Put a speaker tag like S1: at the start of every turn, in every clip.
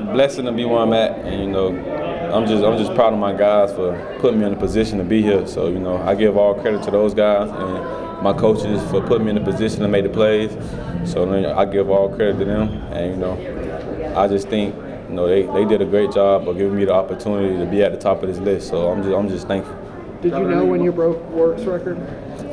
S1: blessing to be where I'm at, and you know, I'm just proud of my guys for putting me in a position to be here. So you know, I give all credit to those guys and my coaches for putting me in a position to make the plays. So you know, I give all credit to them, and you know, I just think you know they did a great job of giving me the opportunity to be at the top of this list. So I'm just thankful.
S2: Did you know when you broke Work's record?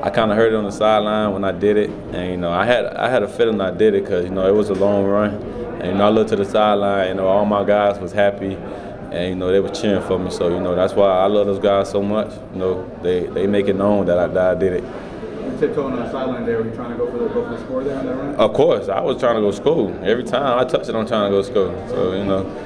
S1: I kind of heard it on the sideline when I did it, and you know, I had a feeling I did it because you know it was a long run, and you know I looked to the sideline, you know all my guys was happy, and you know they were cheering for me. So you know that's why I love those guys so much. You know they make it known that I did it.
S3: You tiptoeing on the sideline there. Were you trying to go for the score there on that run?
S1: Of course, I was trying to go score. Every time I touched it, I'm trying to go score. So you know.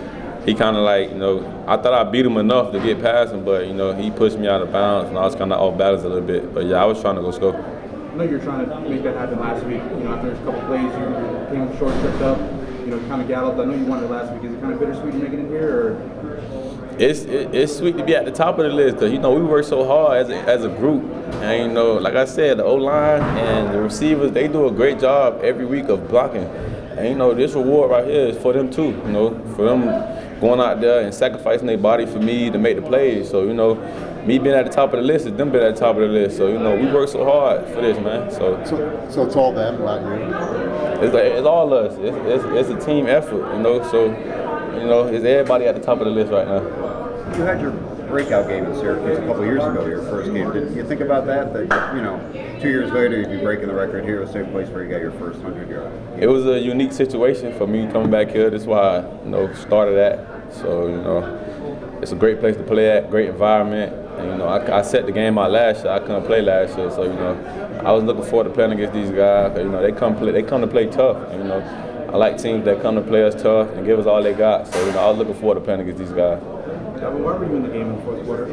S1: He kind of like, you know, I thought I beat him enough to get past him, but, you know, he pushed me out of bounds, and I was kind of off balance a little bit. But, yeah, I was trying to go score.
S3: I know you were trying to make that happen last week. You know, after a couple plays, you came up short, tripped up, you know, kind of galloped. I know you won it last week. Is it kind of bittersweet making it here, or?
S1: It's sweet to be at the top of the list because, you know, we work so hard as a group. And, you know, like I said, the O-line and the receivers, they do a great job every week of blocking. And, you know, this reward right here is for them, too, you know, for them going out there and sacrificing their body for me to make the plays. So, you know, me being at the top of the list is them being at the top of the list. So, you know, we work so hard for this, man. So
S4: it's all them, not you?
S1: It's all us. It's a team effort, you know. So, you know, it's everybody at the top of the list right now.
S4: You had your breakout game in Syracuse a couple years ago, your first game. Did you think about that, you know, 2 years later you'd be breaking the record here, the same place where you got your first 100-yard?
S1: It was a unique situation for me coming back here. That's why I, you know, started at. So, you know, it's a great place to play at, great environment. And, you know, I set the game out last year. I couldn't play last year. So, you know, I was looking forward to playing against these guys. You know, they come to play tough. And, you know, I like teams that come to play us tough and give us all they got. So, you know, I was looking forward to playing against these guys.
S3: Dalvin, why were you in the game in the fourth quarter?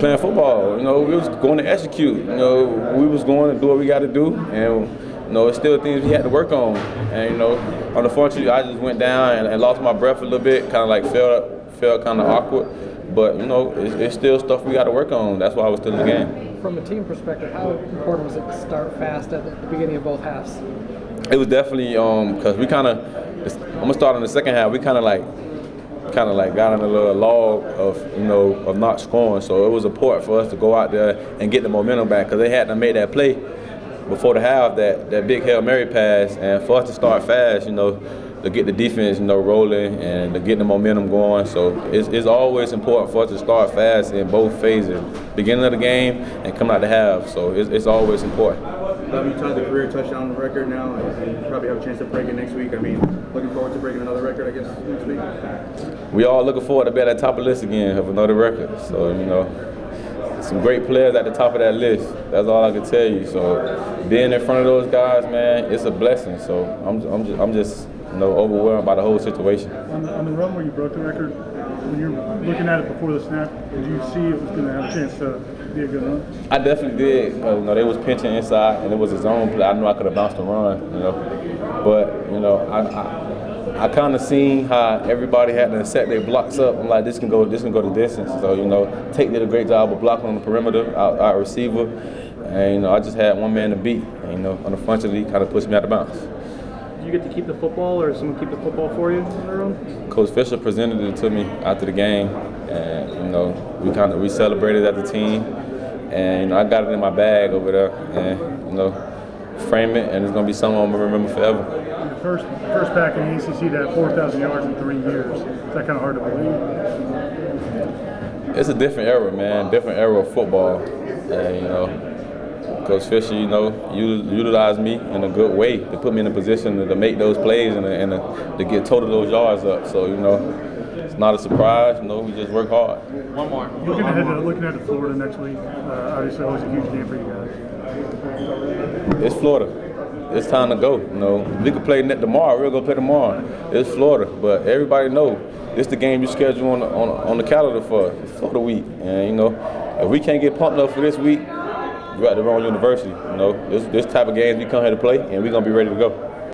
S1: Playing football. You know, we was going to execute. You know, we was going to do what we got to do. And, you know, it's still things we had to work on. And, you know, unfortunately, I just went down and lost my breath a little bit, kind of like felt kind of awkward. But, you know, it's still stuff we got to work on. That's why I was still in the game.
S2: From a team perspective, how important was it to start fast at the beginning of both halves?
S1: It was definitely because we kind of, I'm going to start in the second half, we kind of like got in a little log of, you know, of not scoring. So it was important for us to go out there and get the momentum back because they had to make that play before the half, that big Hail Mary pass, and for us to start fast, you know, to get the defense, you know, rolling and to get the momentum going. So it's always important for us to start fast in both phases, beginning of the game and coming out the half. So it's always important.
S3: You tied the career touchdown record now, and you probably have a chance to break it next week. I mean, looking forward to breaking another record, I guess, next week.
S1: We all looking forward to be at the top of the list again of another record. So, you know, some great players at the top of that list. That's all I can tell you. So being in front of those guys, man, it's a blessing. So I'm just you know, overwhelmed by the whole situation.
S5: On the run where you broke the record, when you're looking at it before the snap, did you see it was going to have a chance to be a good run?
S1: I definitely did. You know, they was pinching inside, and it was a zone play. I knew I could have bounced a run, you know. But, you know, I kind of seen how everybody had to set their blocks up. I'm like, this can go the distance. So, you know, Tate did a great job of blocking on the perimeter, our receiver. And, you know, I just had one man to beat. And, you know, unfortunately, kind of pushed me out of bounds.
S5: Did you get to keep the football, or someone keep the football for you on the run?
S1: Coach Fisher presented it to me after the game. And, you know, we celebrated as a team. And, you know, I got it in my bag over there. And, you know, frame it, and it's going to be something I'm going to remember forever.
S5: First back in the ACC to have 4,000 yards in 3 years. Is that kind of hard to believe?
S1: It's a different era, man. Different era of football. And, you know, Coach Fisher, you know, utilized me in a good way to put me in a position to make those plays and to get total those yards up. So, you know, it's not a surprise. You know, we just work hard.
S3: One more.
S5: Looking ahead to Florida next week, obviously always a huge game for you guys.
S1: It's Florida. It's time to go. You know, we could play tomorrow. We'll go play tomorrow. It's Florida, but everybody know this the game you schedule on the calendar for Florida week. And you know, if we can't get pumped up for this week, we're at the wrong university. You know, this type of games we come here to play, and we're gonna be ready to go.